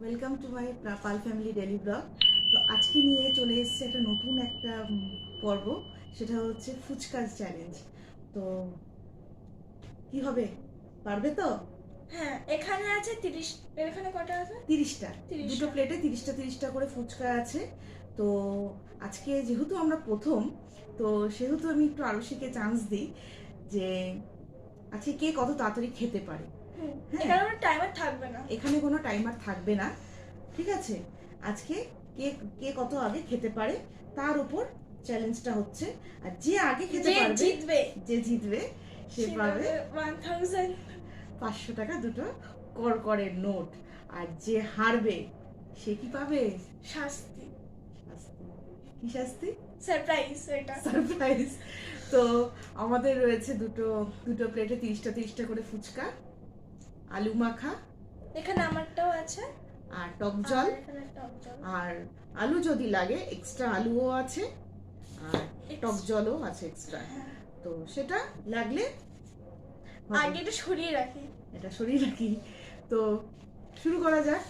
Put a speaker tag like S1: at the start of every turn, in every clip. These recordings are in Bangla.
S1: Welcome to my Pal family daily blog. তো আজকে নিয়ে চলে এসেছে একটা নতুন একটা পর্ব, সেটা হচ্ছে ফুচকার চ্যালেঞ্জ। তো কি হবে, পারবে তো?
S2: হ্যাঁ, এখানে আছে 30। এখানে কটা আছে?
S1: 30টা।
S2: 30টা।
S1: দুটো প্লেটে 30টা করে ফুচকা আছে। তো আজকে যেহেতু আমরা প্রথম, তো সেহেতু আমি একটু আরুষিকে চান্স দিই যে আজকে কে কত তাড়াতাড়ি খেতে পারে। হ্যাঁ,
S2: এখানে কোনো টাইমার থাকবে না।
S1: এখানে কোনো টাইমার থাকবে না, ঠিক আছে? আজকে কে কে কত আগে খেতে পারে তার উপর চ্যালেঞ্জটা হচ্ছে। আর যে আগে খেতে পারবে, যে জিতবে সে পাবে
S2: 1000।
S1: 500 টাকা দুটো করকরের নোট। আর যে হারবে সে কি পাবে?
S2: শাস্তি।
S1: শাস্তি। কি শাস্তি?
S2: সারপ্রাইজ। এটা
S1: সারপ্রাইজ। তো আমাদের রয়েছে দুটো দুটো প্লেটে 30টা করে ফুচকা, আলু মাখা,
S2: এখানে আমারটাও আছে,
S1: আর টক জল।
S2: এখানে টক জল,
S1: আর আলু যদি লাগে এক্সট্রা আলুও আছে, আর টক জলও আছে এক্সট্রা। তো সেটা লাগলে
S2: আগে এটা সরিয়ে রাখি,
S1: এটা সরিয়ে রাখি। তো শুরু করা যাক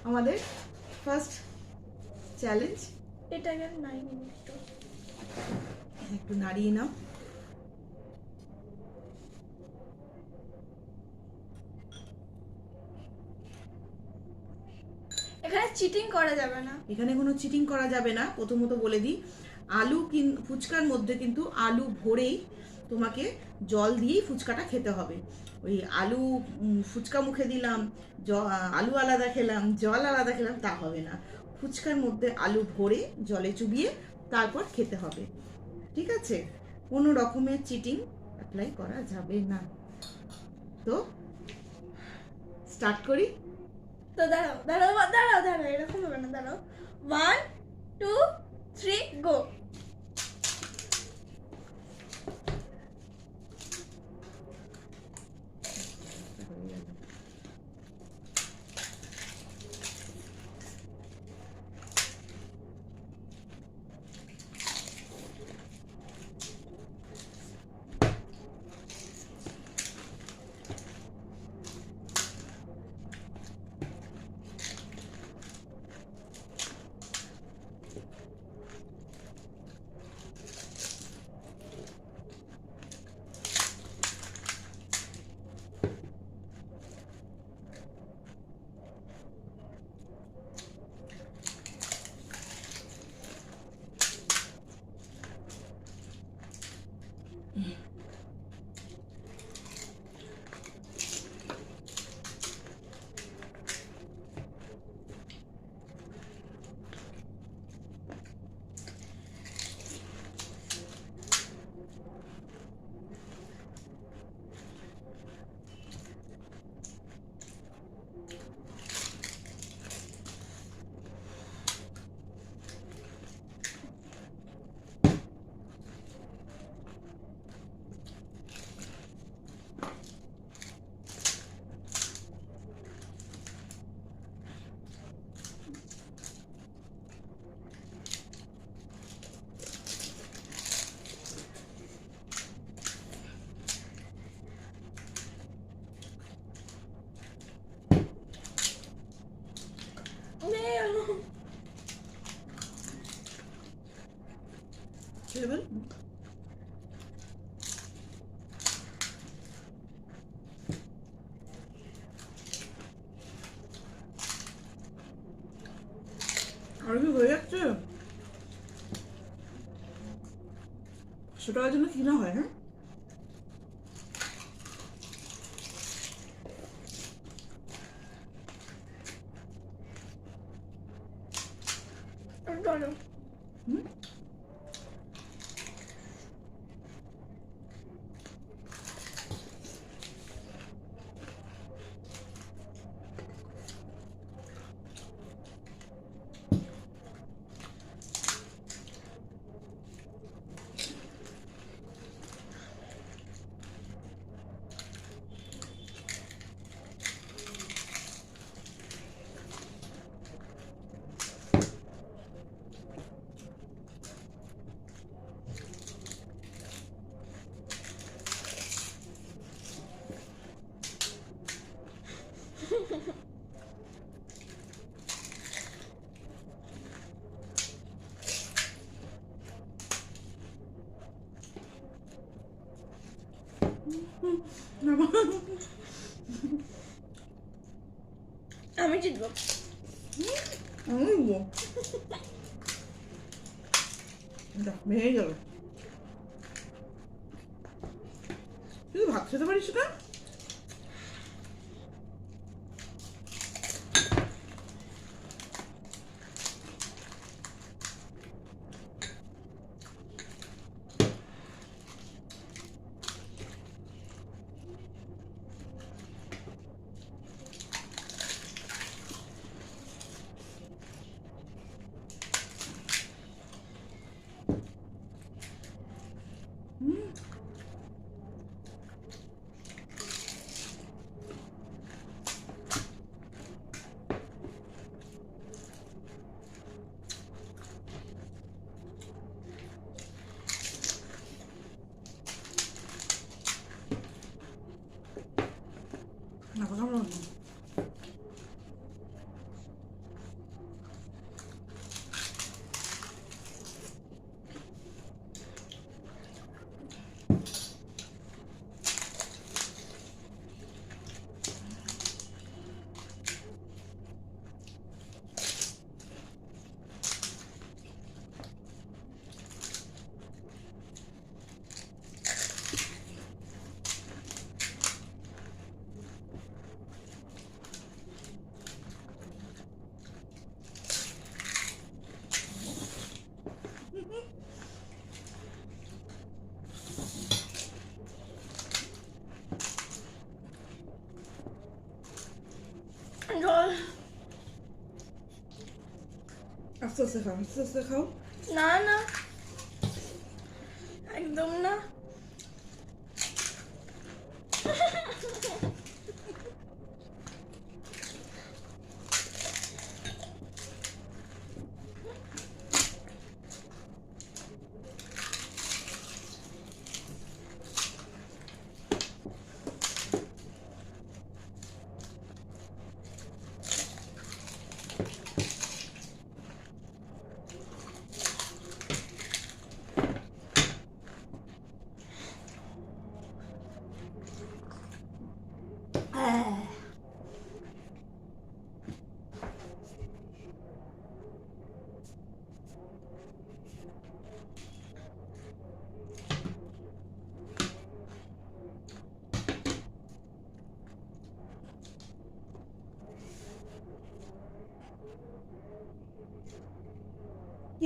S1: আমাদের ফার্স্ট চ্যালেঞ্জ।
S2: এটা আগে নাড়িয়ে নিই
S1: একটু নাড়িয়ে নাও।
S2: এখানে চিটিং করা যাবে না,
S1: এখানে কোনো চিটিং করা যাবে না। প্রথমত বলে দিই, আলু ফুচকার মধ্যে কিন্তু আলু ভরেই তোমাকে জল দিয়েই ফুচকাটা খেতে হবে। ওই আলু ফুচকা মুখে দিলাম, আলু আলাদা খেলাম, জল আলাদা খেলাম, তা হবে না। ফুচকার মধ্যে আলু ভরে জলে চুবিয়ে তারপর খেতে হবে, ঠিক আছে? কোনো রকমের চিটিং অ্যাপ্লাই করা যাবে না। তো স্টার্ট করি।
S2: তো দাঁড়াও দাঁড়াও দাঁড়াও দাঁড়াও, এরকম হবে না, দাঁড়াও। 1 2 3 গো।
S1: লেভেল আর কি হয়ে যাচ্ছে, সেটার জন্য কিনা হয়। হ্যাঁ,
S2: চলো। আমি জিতবো।
S1: ভেঙে যাবে। তুই ভাত খেতে পারিস না? না কথা বলো না।
S2: জল।
S1: আস্তে আস্তে খাও, আস্তে আস্তে খাও।
S2: না না, একদম না।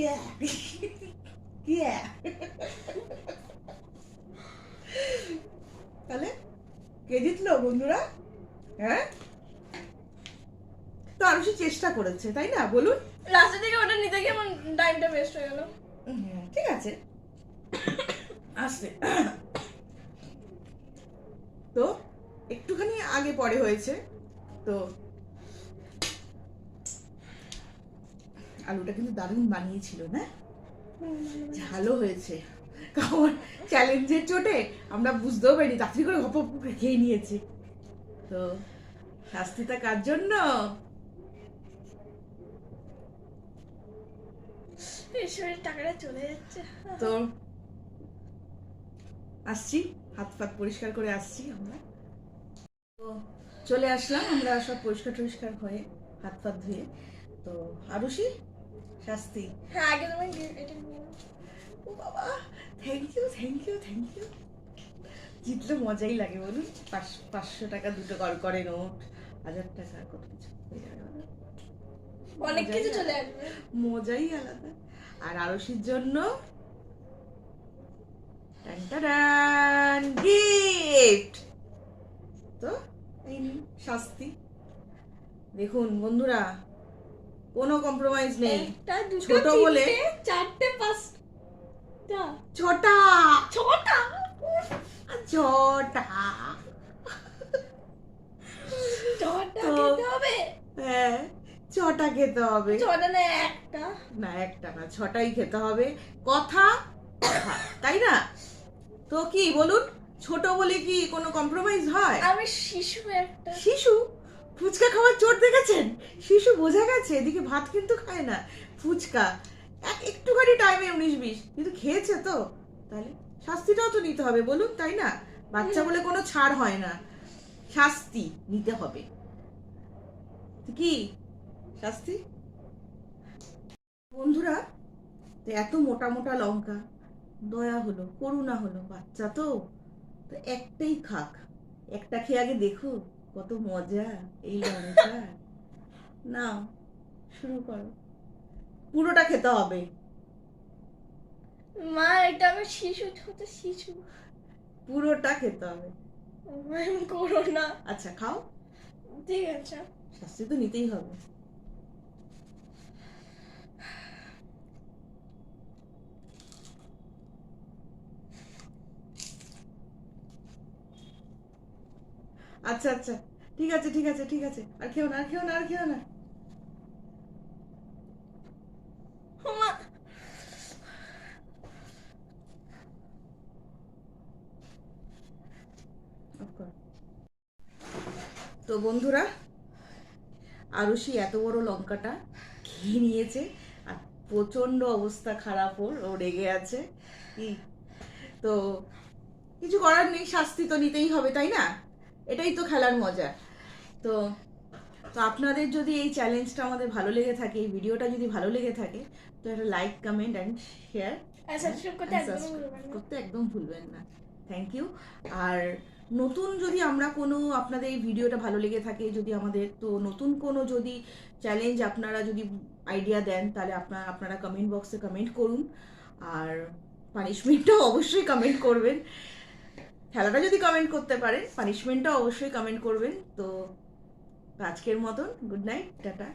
S1: Yeah. Yeah. তাহলে কে জিতলো বন্ধুরা? হ্যাঁ, তো আরুষি চেষ্টা করেছে তাই না, বলুন?
S2: রাস্তা থেকে ওটা নিতে গিয়ে আমার টাইমটা ওয়েস্ট হয়ে গেল।
S1: ঠিক আছে, আসতে তো একটুখানি আগে পরে হয়েছে, তো আলুটা কিন্তু দারুণ বানিয়েছিল না, ঝালও হয়েছে। কারণ চ্যালেঞ্জের চোটে আমরা বুঝতেও পারিনি, তাড়াতাড়ি করে গপ করে খেয়ে নিয়েছি। তো শাস্তিটা কার জন্য?
S2: ঈশ্বরের টাকাটা চলে যাচ্ছে।
S1: তো আসছি, হাত ফাত পরিষ্কার করে আসছি আমরা। তো চলে আসলাম আমরা সব পরিষ্কার টরিষ্কার হয়ে, হাত ফাত ধুয়ে। তো আরুষি, শাস্তি।
S2: হ্যাঁ, আগে তুমি এটা নিয়ে নাও।
S1: ও বাবা, thank you thank you thank you. জিতলে মজাই লাগে বলুন, 500 টাকা দুটো করে নোট, 1000 টাকা, কত কিছু হয়ে যাবে,
S2: অনেক কিছু চলে আসবে,
S1: মজাই আলাদা। আর আরুষির জন্য গিফট। তো এই নিন শাস্তি। দেখুন বন্ধুরা, কোনো কম্প্রোমাইজ নেই।
S2: একটা, দুটো,
S1: ছোট বলে
S2: 4টে, 5টা,
S1: ছটা
S2: 6টা,
S1: ছটা।
S2: 6টা
S1: তো-
S2: খেতে হবে।
S1: হ্যাঁ, ছটা খেতে হবে।
S2: 6টা না, একটা।
S1: না, একটা না, ছটাই খেতে হবে। কথা কথা, তাই না? তো কি বলুন, ছোট বলে কি কোনো কম্প্রোমাইজ হয়?
S2: আমি শিশু একটা।
S1: শিশু ফুচকা খাওয়ার চোট দেখেছেন? শিশু বোঝা গেছে, এদিকে ভাত কিন্তু খায় না, ফুচকা একটুখানি টাইমে 19-20, কিন্তু খেয়েছে তো, তাহলে শাস্তিটাও তো নিতে হবে বলুন, তাই না? বাচ্চা বলে কোনো ছাড় হয় না, শাস্তি নিতে হবে। কি শাস্তি? বন্ধুরা, তো এত মোটা মোটা লঙ্কা, দয়া হলো, করুণা হলো, বাচ্চা তো তো একটাই খাক, একটা খেয়ে আগে দেখো কত মজা এই লঙ্কা। নাও, শুরু করো, পুরোটা খেতে হবে।
S2: মা এটা আমি শিশু, ছোট শিশু।
S1: পুরোটা খেতে হবে।
S2: করো না।
S1: আচ্ছা খাও,
S2: ঠিক আছে।
S1: শাস্তি তো নিতেই হবে। আচ্ছা আচ্ছা, ঠিক আছে ঠিক আছে ঠিক আছে, আর খেও না, আর খেও না, আর খেও না।
S2: মা
S1: Off করো। তো বন্ধুরা, আরুষি এত বড় লঙ্কাটা খেয়ে নিয়েছে, আর প্রচন্ড অবস্থা খারাপ, ওর ও রেগে আছে। কি তো কিছু করার নেই, শাস্তি তো নিতেই হবে, তাই না? এটাই তো খেলার মজা। তো তো আপনাদের যদি এই চ্যালেঞ্জটা আমাদের ভালো লেগে থাকে, এই ভিডিওটা যদি ভালো লেগে থাকে, তো একটা লাইক, কমেন্ট অ্যান্ড শেয়ার
S2: আর সাবস্ক্রাইব করতে একদম ভুলবেন না।
S1: করতে একদম ভুলবেন না। Thank you. আর নতুন যদি আমরা কোনো, আপনাদের এই ভিডিওটা ভালো লেগে থাকে যদি আমাদের, তো নতুন কোনো যদি চ্যালেঞ্জ আপনারা যদি আইডিয়া দেন, তাহলে আপনারা কমেন্ট বক্সে কমেন্ট করুন। আর পানিশমেন্টটাও অবশ্যই কমেন্ট করবেন। খেলাটা যদি কমেন্ট করতে পারেন, পানিশমেন্টটাও অবশ্যই কমেন্ট করবেন। তো আজকের মতন গুড নাইট, টাটা।